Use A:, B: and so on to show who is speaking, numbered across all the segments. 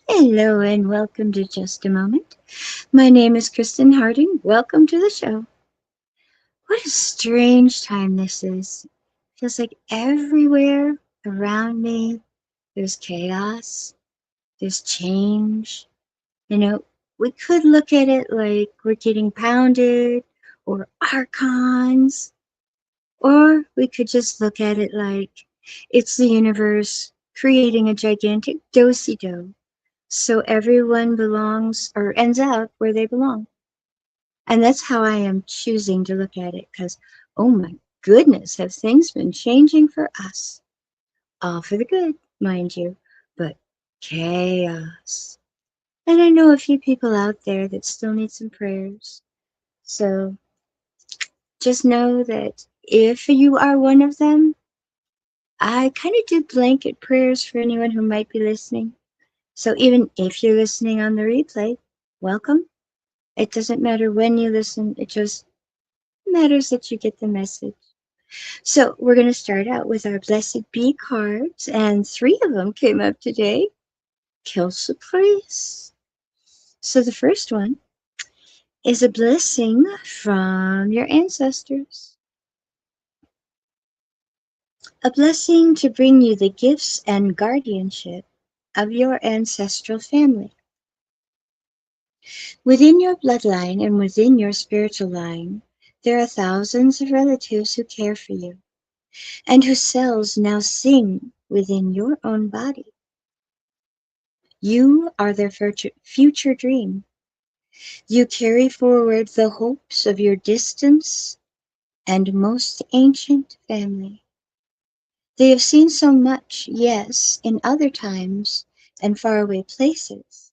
A: Hello and welcome to Just a Moment. My name is Kristen Harding. Welcome to the show. What a strange time this is. Feels like everywhere around me there's chaos, there's change. You know, we could look at it like we're getting pounded or archons, or we could just look at it like it's the universe creating a gigantic do-si-do so everyone belongs or ends up where they belong. And that's how I am choosing to look at it because, oh my goodness, have things been changing for us? All for the good, mind you, but chaos. And I know a few people out there that still need some prayers. So just know that if you are one of them, I kind of do blanket prayers for anyone who might be listening. So even if you're listening on the replay, welcome. It doesn't matter when you listen, it just matters that you get the message. So we're going to start out with our Blessed Bee cards, and three of them came up today. Kill surprise. So the first one is a blessing from your ancestors. A blessing to bring you the gifts and guardianship of your ancestral family. Within your bloodline and within your spiritual line, there are thousands of relatives who care for you and whose cells now sing within your own body. You are their future dream. You carry forward the hopes of your distant and most ancient family. They have seen so much, yes, in other times and faraway places,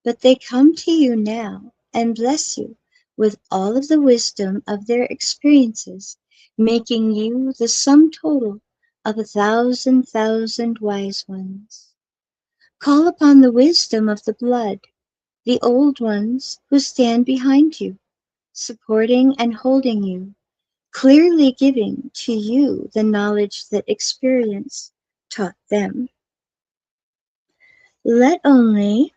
A: but they come to you now and bless you with all of the wisdom of their experiences, making you the sum total of 1,000 wise ones. Call upon the wisdom of the blood, the old ones who stand behind you, supporting and holding you, clearly giving to you the knowledge that experience taught them. Let only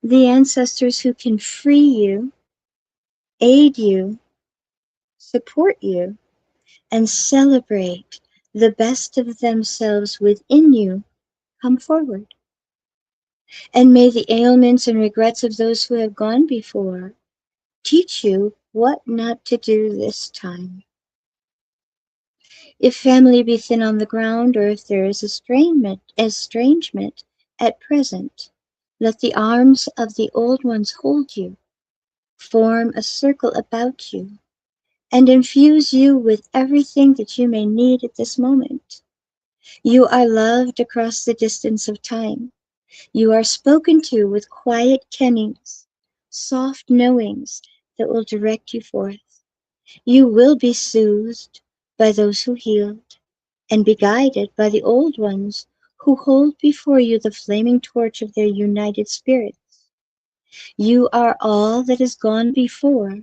A: the ancestors who can free you, aid you, support you, and celebrate the best of themselves within you come forward. And may the ailments and regrets of those who have gone before teach you what not to do this time. If family be thin on the ground, or if there is estrangement at present, let the arms of the old ones hold you, form a circle about you, and infuse you with everything that you may need at this moment. You are loved across the distance of time. You are spoken to with quiet kennings, soft knowings that will direct you forth. You will be soothed by those who healed, and be guided by the old ones who hold before you the flaming torch of their united spirits. You are all that has gone before,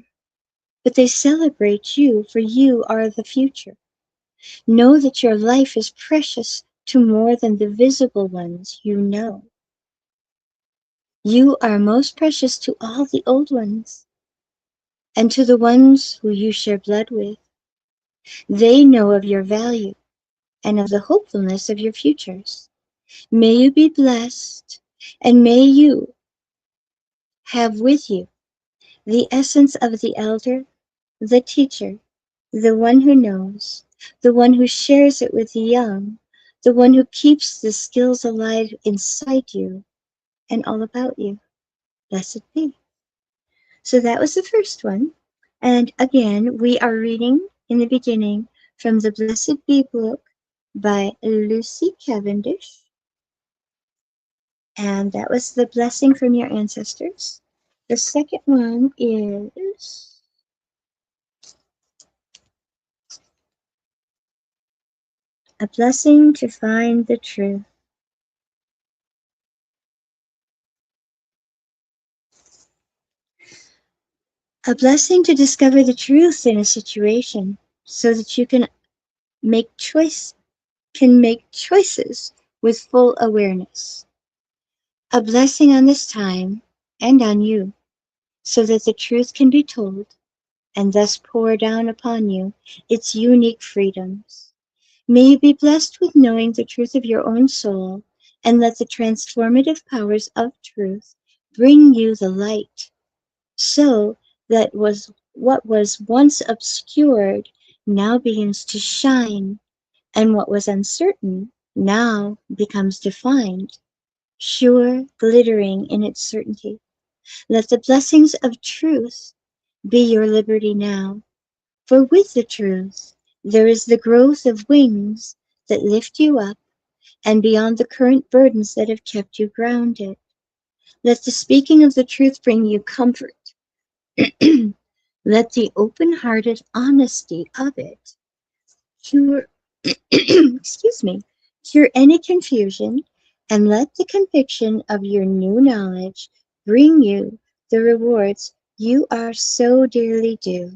A: but they celebrate you, for you are the future. Know that your life is precious to more than the visible ones you know. You are most precious to all the old ones, and to the ones who you share blood with. They know of your value and of the hopefulness of your futures. May you be blessed, and may you have with you the essence of the elder, the teacher, the one who knows, the one who shares it with the young, the one who keeps the skills alive inside you and all about you. Blessed be. So that was the first one. And again, we are reading in the beginning from the Blessed Bee book by Lucy Cavendish. And that was the blessing from your ancestors. The second one is a blessing to find the truth. A blessing to discover the truth in a situation so that you can make can make choices with full awareness. A blessing on this time and on you, so that the truth can be told and thus pour down upon you its unique freedoms. May you be blessed with knowing the truth of your own soul, and let the transformative powers of truth bring you the light, so that what was once obscured now begins to shine, and what was uncertain now becomes defined, sure, glittering in its certainty. Let the blessings of truth be your liberty now, for with the truth there is the growth of wings that lift you up and beyond the current burdens that have kept you grounded. Let the speaking of the truth bring you comfort. Let the open-hearted honesty of it cure, excuse me, cure any confusion, and let the conviction of your new knowledge bring you the rewards you are so dearly due.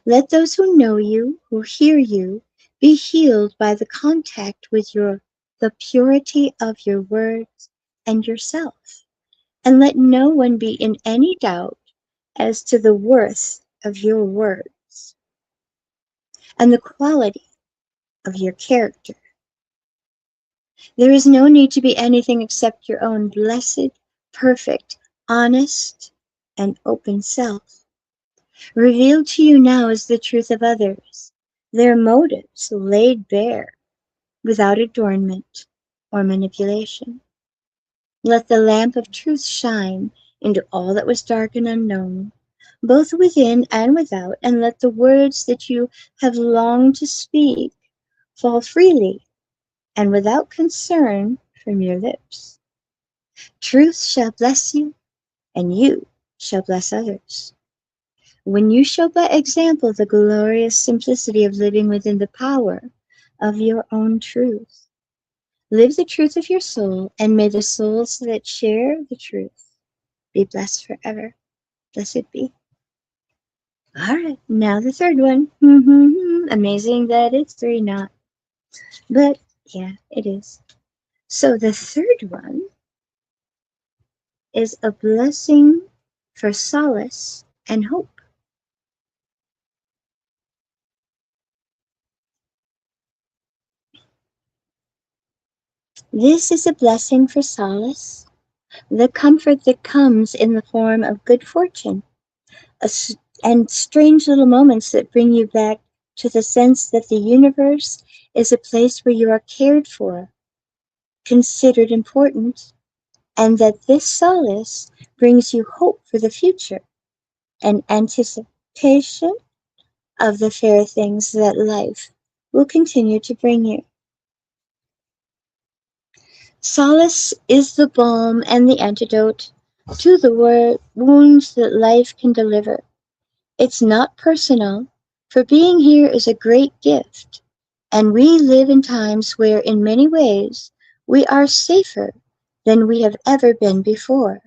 A: Let those who know you, who hear you, be healed by the contact with the purity of your words and yourself, and let no one be in any doubt as to the worth of your words and the quality of your character. There is no need to be anything except your own blessed, perfect, honest, and open self. Revealed to you now is the truth of others, their motives laid bare, without adornment or manipulation. Let the lamp of truth shine into all that was dark and unknown, both within and without, and let the words that you have longed to speak fall freely and without concern from your lips. Truth shall bless you, and you shall bless others. When you show by example the glorious simplicity of living within the power of your own truth, live the truth of your soul, and may the souls that share the truth be blessed forever. Blessed be. All right, now the third one. Amazing that it's three, not. But yeah, it is. So the third one is a blessing for solace and hope. This is a blessing for solace, the comfort that comes in the form of good fortune, and strange little moments that bring you back to the sense that the universe is a place where you are cared for, considered important, and that this solace brings you hope for the future and anticipation of the fair things that life will continue to bring you. Solace is the balm and the antidote to the wounds that life can deliver. It's not personal, for being here is a great gift, and we live in times where, in many ways, we are safer than we have ever been before.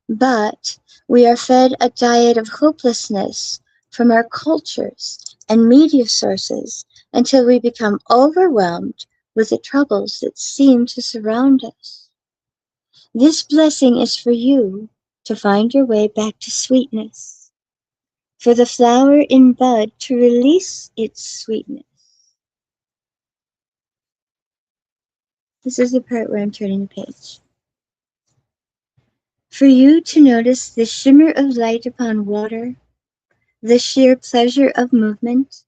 A: But we are fed a diet of hopelessness from our cultures and media sources until we become overwhelmed with the troubles that seem to surround us. This blessing is for you to find your way back to sweetness, for the flower in bud to release its sweetness. This is the part where I'm turning the page. For you to notice the shimmer of light upon water, the sheer pleasure of movement,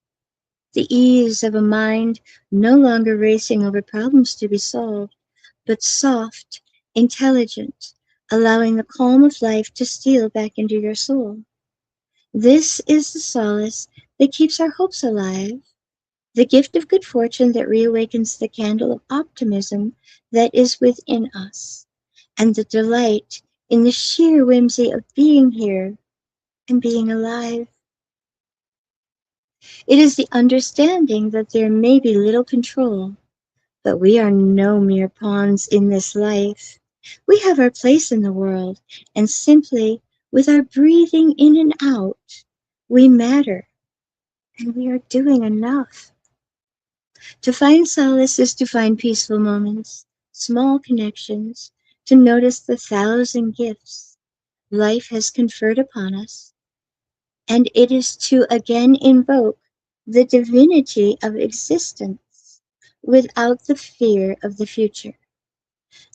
A: the ease of a mind no longer racing over problems to be solved, but soft, intelligent, allowing the calm of life to steal back into your soul. This is the solace that keeps our hopes alive, the gift of good fortune that reawakens the candle of optimism that is within us, and the delight in the sheer whimsy of being here and being alive. It is the understanding that there may be little control, but we are no mere pawns in this life. We have our place in the world, and simply with our breathing in and out, we matter, and we are doing enough. To find solace is to find peaceful moments, small connections, to notice the thousand gifts life has conferred upon us, and it is to again invoke the divinity of existence without the fear of the future.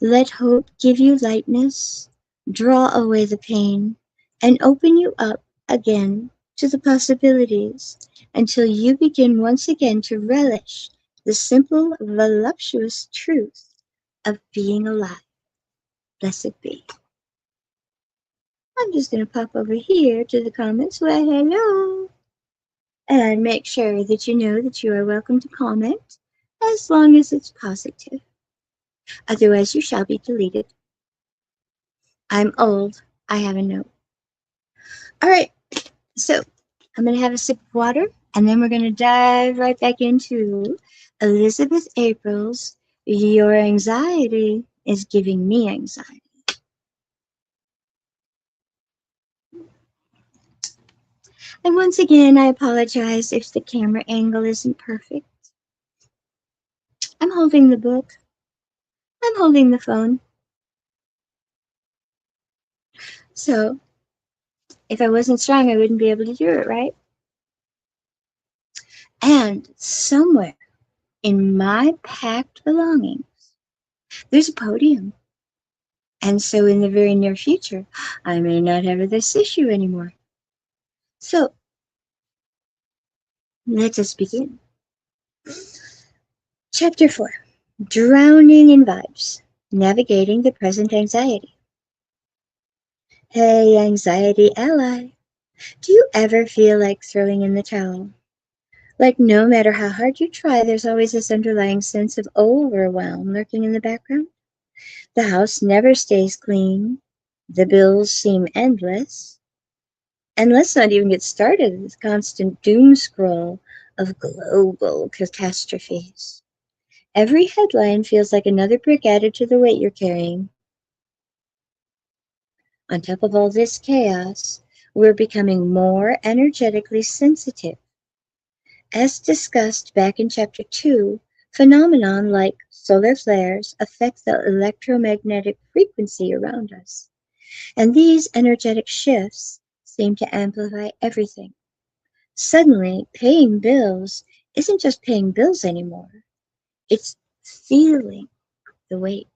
A: Let hope give you lightness, draw away the pain, and open you up again to the possibilities until you begin once again to relish the simple, voluptuous truth of being alive. Blessed be. I'm just going to pop over here to the comments. Well, hello. And make sure that you know that you are welcome to comment as long as it's positive. Otherwise, you shall be deleted. I'm old. I have a note. All right. So I'm going to have a sip of water and then we're going to dive right back into Elizabeth April's Your Anxiety is Giving Me Anxiety. And once again, I apologize if the camera angle isn't perfect. I'm holding the book. I'm holding the phone. So if I wasn't strong, I wouldn't be able to do it, right? And somewhere in my packed belongings, there's a podium. And so in the very near future, I may not have this issue anymore. So let us begin. Chapter 4, Drowning in Vibes, Navigating the Present Anxiety. Hey, anxiety ally, do you ever feel like throwing in the towel? Like no matter how hard you try, there's always this underlying sense of overwhelm lurking in the background? The house never stays clean. The bills seem endless. And let's not even get started with the constant doom scroll of global catastrophes. Every headline feels like another brick added to the weight you're carrying. On top of all this chaos, we're becoming more energetically sensitive. As discussed back in Chapter 2, phenomenon like solar flares affect the electromagnetic frequency around us. And these energetic shifts seem to amplify everything. Suddenly, paying bills isn't just paying bills anymore, it's feeling the weight.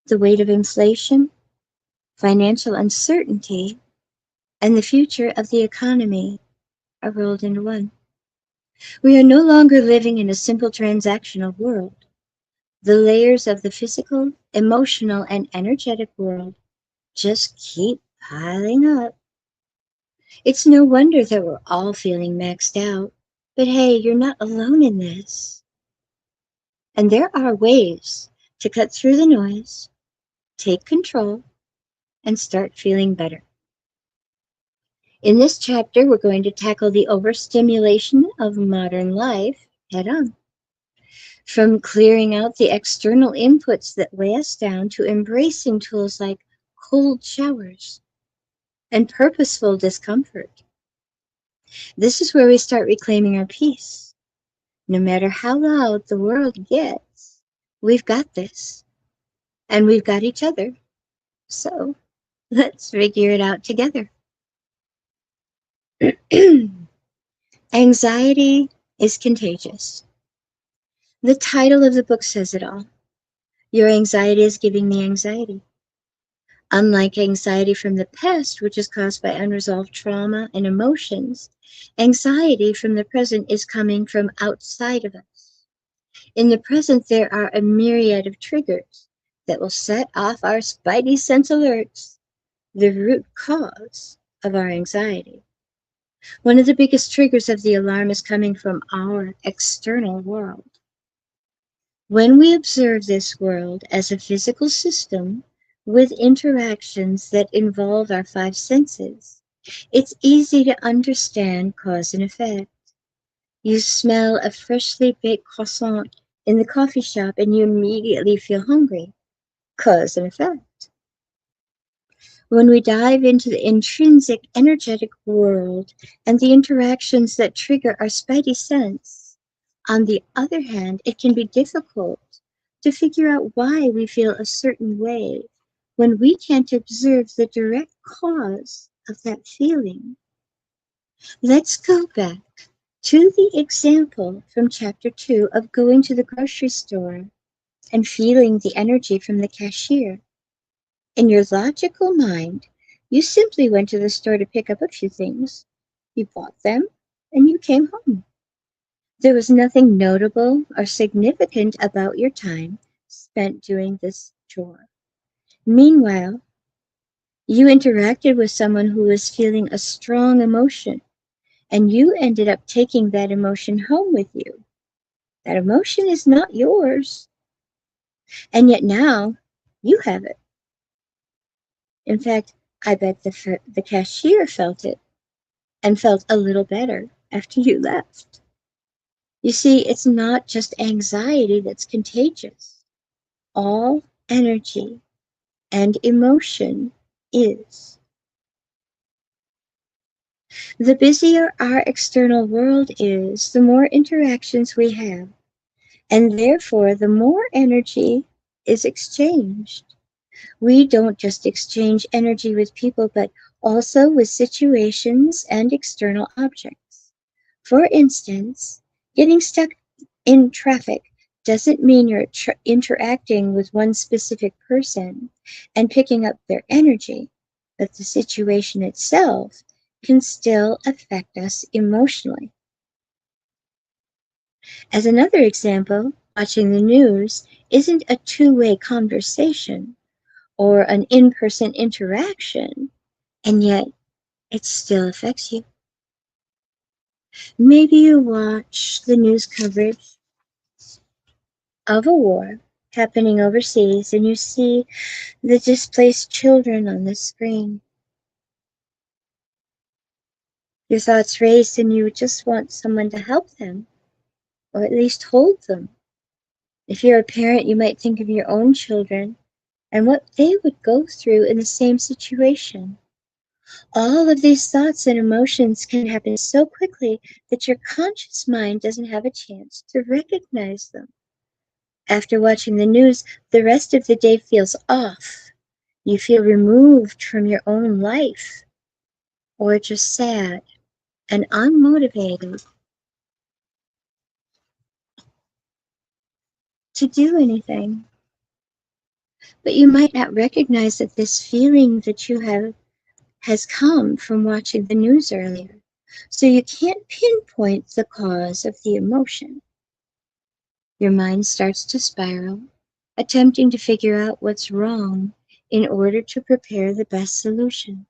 A: The weight of inflation, financial uncertainty, and the future of the economy are rolled into one. We are no longer living in a simple transactional world. The layers of the physical, emotional, and energetic world just keep piling up. It's no wonder that we're all feeling maxed out. But hey, you're not alone in this. And there are ways to cut through the noise, take control, and start feeling better. In this chapter, we're going to tackle the overstimulation of modern life head on. From clearing out the external inputs that weigh us down to embracing tools like cold showers and purposeful discomfort. This is where we start reclaiming our peace. No matter how loud the world gets, we've got this. And we've got each other. So let's figure it out together. Anxiety is contagious. The title of the book says it all. Your anxiety is giving me anxiety. Unlike anxiety from the past, which is caused by unresolved trauma and emotions, anxiety from the present is coming from outside of us. In the present, there are a myriad of triggers that will set off our spidey sense alerts, the root cause of our anxiety. One of the biggest triggers of the alarm is coming from our external world. When we observe this world as a physical system with interactions that involve our five senses, it's easy to understand cause and effect. You smell a freshly baked croissant in the coffee shop and you immediately feel hungry. Cause and effect. When we dive into the intrinsic energetic world and the interactions that trigger our spidey sense, on the other hand, it can be difficult to figure out why we feel a certain way when we can't observe the direct cause of that feeling. Let's go back to the example from chapter 2 of going to the grocery store and feeling the energy from the cashier. In your logical mind, you simply went to the store to pick up a few things. You bought them and you came home. There was nothing notable or significant about your time spent doing this chore. Meanwhile, you interacted with someone who was feeling a strong emotion, and you ended up taking that emotion home with you. That emotion is not yours, and yet now you have it. In fact, I bet the cashier felt it and felt a little better after you left. You see, it's not just anxiety that's contagious. All energy and emotion is. The busier our external world is, the more interactions we have, and therefore the more energy is exchanged. We don't just exchange energy with people, but also with situations and external objects. For instance, getting stuck in traffic doesn't mean you're interacting with one specific person and picking up their energy, but the situation itself can still affect us emotionally. As another example, watching the news isn't a two-way conversation or an in-person interaction, and yet it still affects you. Maybe you watch the news coverage of a war happening overseas and you see the displaced children on the screen. Your thoughts race and you just want someone to help them, or at least hold them. If you're a parent, you might think of your own children and what they would go through in the same situation. All of these thoughts and emotions can happen so quickly that your conscious mind doesn't have a chance to recognize them. After watching the news, the rest of the day feels off. You feel removed from your own life, or just sad and unmotivated to do anything. But you might not recognize that this feeling that you have has come from watching the news earlier. So you can't pinpoint the cause of the emotion. Your mind starts to spiral, attempting to figure out what's wrong in order to prepare the best solution.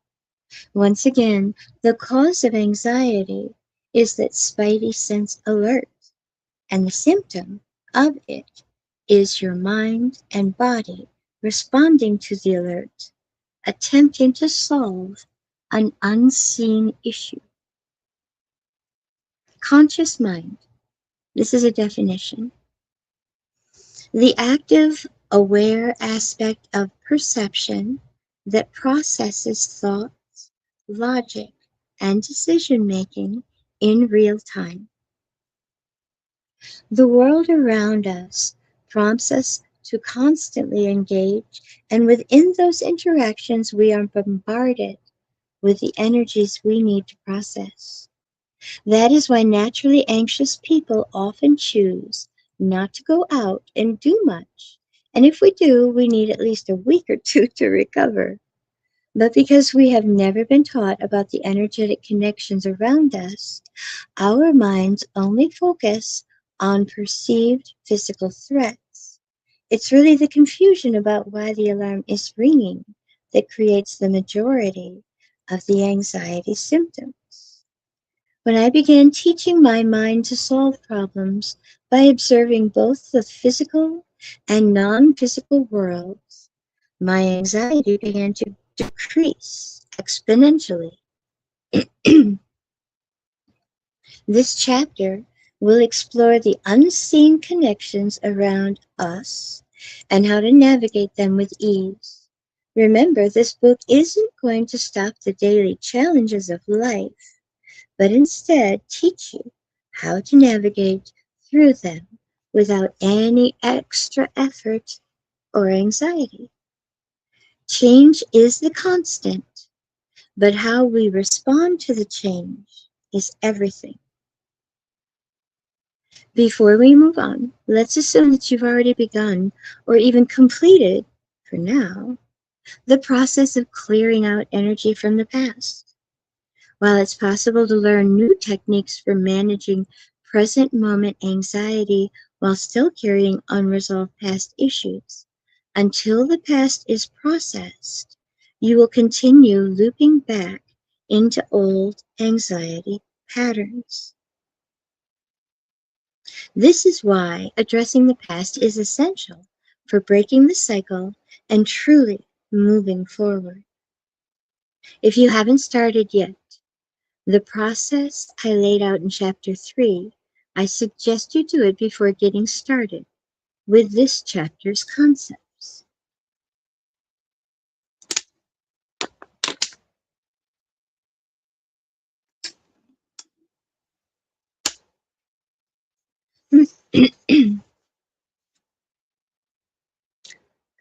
A: Once again, the cause of anxiety is that spidey sense alert, and the symptom of it is your mind and body responding to the alert, attempting to solve an unseen issue. Conscious mind. This is a definition. The active, aware aspect of perception that processes thoughts, logic, and decision making in real time. The world around us prompts us to constantly engage, and within those interactions, we are bombarded with the energies we need to process. That is why naturally anxious people often choose not to go out and do much. And if we do, we need at least a week or two to recover. But because we have never been taught about the energetic connections around us, our minds only focus on perceived physical threats. It's really the confusion about why the alarm is ringing that creates the majority of the anxiety symptoms. When I began teaching my mind to solve problems by observing both the physical and non physical worlds, my anxiety began to decrease exponentially. This chapter will explore the unseen connections around us and how to navigate them with ease. Remember, this book isn't going to stop the daily challenges of life, but instead teach you how to navigate through them without any extra effort or anxiety. Change is the constant, but how we respond to the change is everything. Before we move on, let's assume that you've already begun or even completed, for now, the process of clearing out energy from the past. While it's possible to learn new techniques for managing present moment anxiety while still carrying unresolved past issues, until the past is processed, you will continue looping back into old anxiety patterns. This is why addressing the past is essential for breaking the cycle and truly moving forward. If you haven't started yet, the process I laid out in Chapter 3, I suggest you do it before getting started with this chapter's concepts.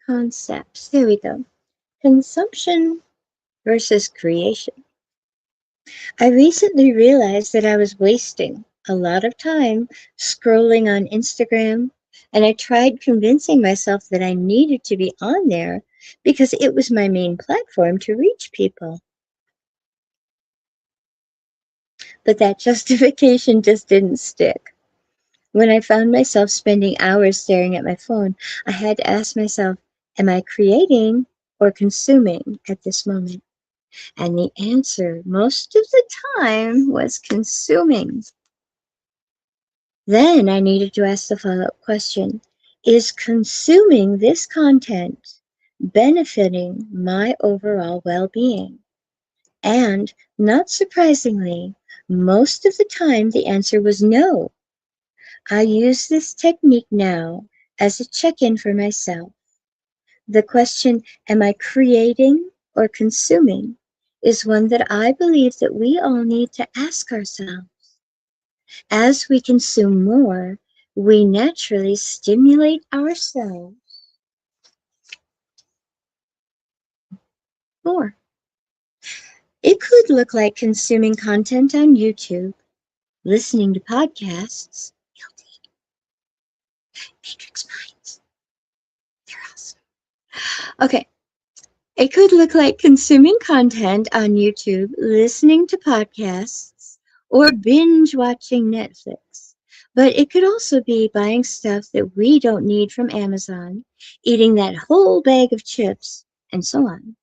A: Concepts. There we go. Consumption versus creation. I recently realized that I was wasting a lot of time scrolling on Instagram, and I tried convincing myself that I needed to be on there because it was my main platform to reach people. But that justification just didn't stick. When I found myself spending hours staring at my phone, I had to ask myself, am I creating or consuming at this moment? And the answer most of the time was consuming. Then I needed to ask the follow-up question, is consuming this content benefiting my overall well-being? And not surprisingly, most of the time the answer was no. I use this technique now as a check-in for myself. The question, am I creating or consuming, is one that I believe that we all need to ask ourselves. As we consume more, we naturally stimulate ourselves more. It could look like consuming content on YouTube, listening to podcasts. Guilty. Matrix Minds. They're awesome. Okay. It could look like consuming content on YouTube, listening to podcasts, or binge watching Netflix. But it could also be buying stuff that we don't need from Amazon, eating that whole bag of chips, and so on.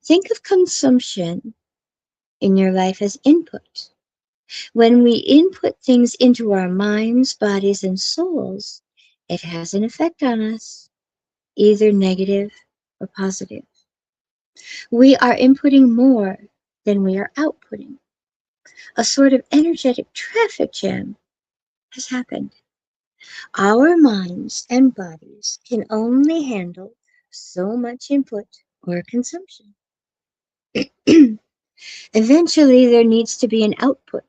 A: Think of consumption in your life as input. When we input things into our minds, bodies, and souls, it has an effect on us, either negative or positive. We are inputting more than we are outputting. A sort of energetic traffic jam has happened. Our minds and bodies can only handle so much input or consumption. Eventually, there needs to be an output.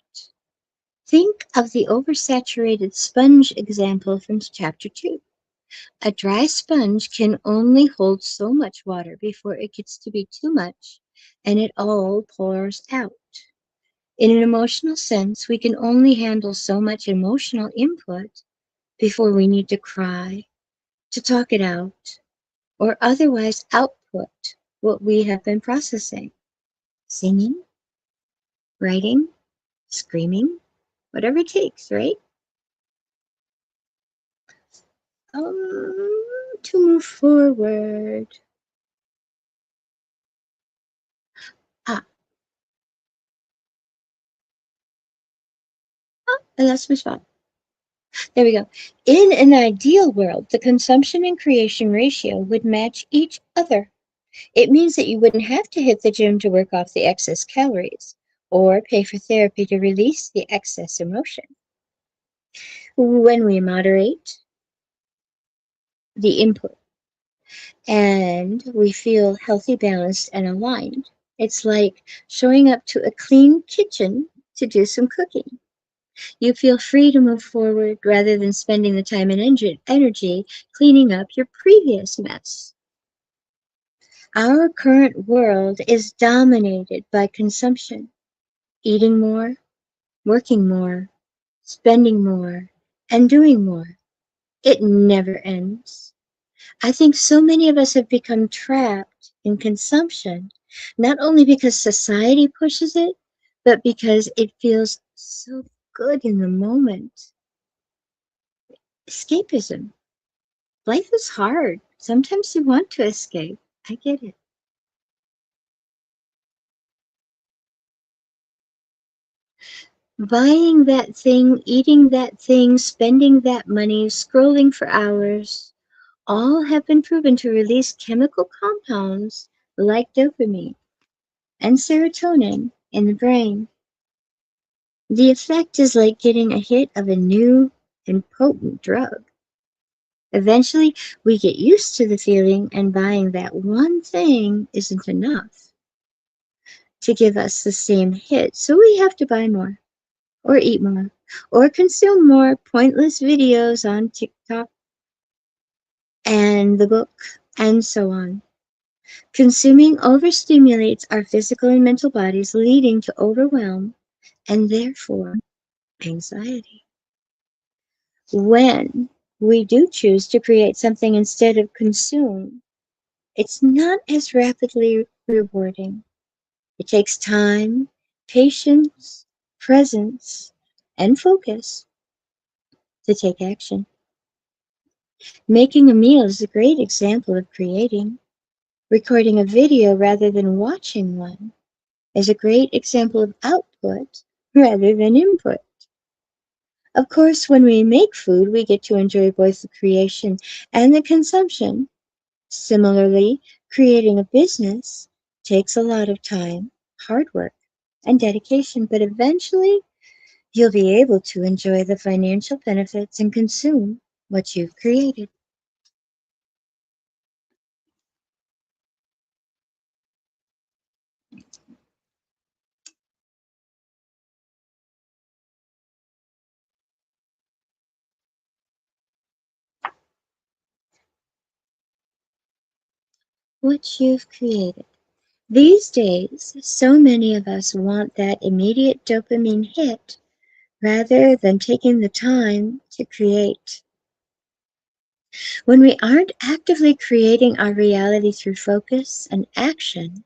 A: Think of the oversaturated sponge example from Chapter 2. A dry sponge can only hold so much water before it gets to be too much and it all pours out. In an emotional sense, we can only handle so much emotional input before we need to cry, to talk it out, or otherwise output what we have been processing. Singing, writing, screaming, whatever it takes, right? To move forward. Ah, I lost my spot. There we go. In an ideal world, the consumption and creation ratio would match each other. It means that you wouldn't have to hit the gym to work off the excess calories or pay for therapy to release the excess emotion. When we moderate the input, and we feel healthy, balanced, and aligned. It's like showing up to a clean kitchen to do some cooking. You feel free to move forward rather than spending the time and energy cleaning up your previous mess. Our current world is dominated by consumption, eating more, working more, spending more, and doing more. It never ends. I think so many of us have become trapped in consumption, not only because society pushes it, but because it feels so good in the moment. Escapism. Life is hard. Sometimes you want to escape. I get it. Buying that thing, eating that thing, spending that money, scrolling for hours, all have been proven to release chemical compounds like dopamine and serotonin in the brain. The effect is like getting a hit of a new and potent drug. Eventually, we get used to the feeling, and buying that one thing isn't enough to give us the same hit, so we have to buy more, or eat more, or consume more pointless videos on TikTok and the book, and so on. Consuming overstimulates our physical and mental bodies, leading to overwhelm and therefore anxiety. When we do choose to create something instead of consume, it's not as rapidly rewarding. It takes time, patience, presence, and focus to take action. Making a meal is a great example of creating. Recording a video rather than watching one is a great example of output rather than input. Of course, when we make food, we get to enjoy both the creation and the consumption. Similarly, creating a business takes a lot of time, hard work, and dedication, but eventually you'll be able to enjoy the financial benefits and consume what you've created. What you've created. These days, so many of us want that immediate dopamine hit rather than taking the time to create. When we aren't actively creating our reality through focus and action,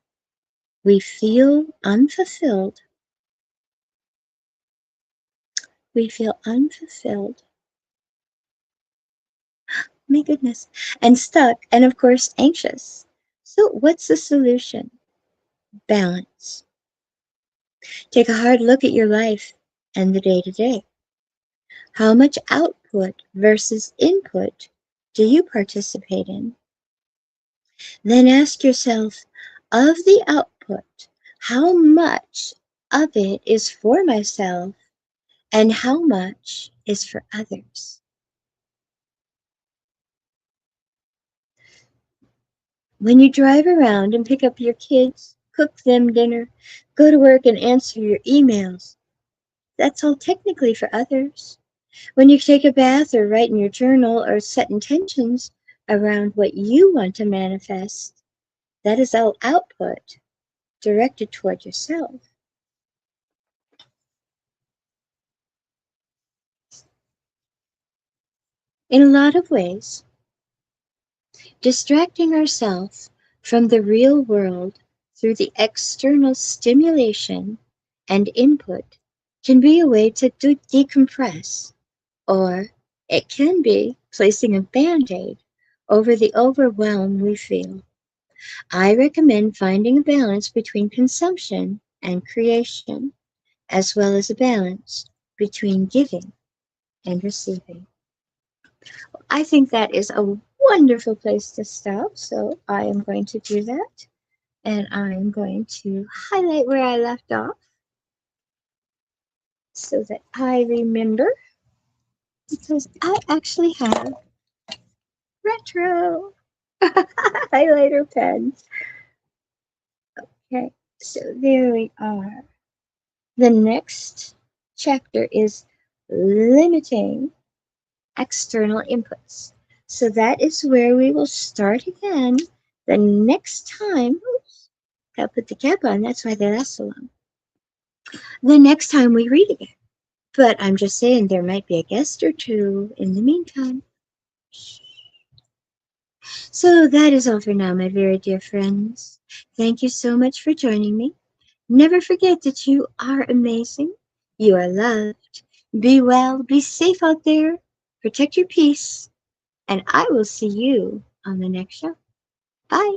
A: we feel unfulfilled. We feel unfulfilled. My goodness. And stuck, and of course, anxious. So, what's the solution? Balance. Take a hard look at your life and the day to day. How much output versus input do you participate in? Then ask yourself, of the output, how much of it is for myself and how much is for others? When you drive around and pick up your kids, cook them dinner, go to work and answer your emails, that's all technically for others. When you take a bath or write in your journal or set intentions around what you want to manifest, that is all output directed toward yourself. In a lot of ways, distracting ourselves from the real world through the external stimulation and input can be a way to decompress, or it can be placing a band aid over the overwhelm we feel. I recommend finding a balance between consumption and creation, as well as a balance between giving and receiving. I think that is a wonderful place to stop, so I am going to do that. And I'm going to highlight where I left off so that I remember, because I actually have retro. highlighter pens. Okay, so there we are. The next chapter is limiting external inputs. So that is where we will start again the next time. Oops, gotta put the cap on. That's why they last so long. The next time we read again. But I'm just saying there might be a guest or two in the meantime. So that is all for now, my very dear friends. Thank you so much for joining me. Never forget that you are amazing. You are loved. Be well, be safe out there. Protect your peace. And I will see you on the next show. Bye.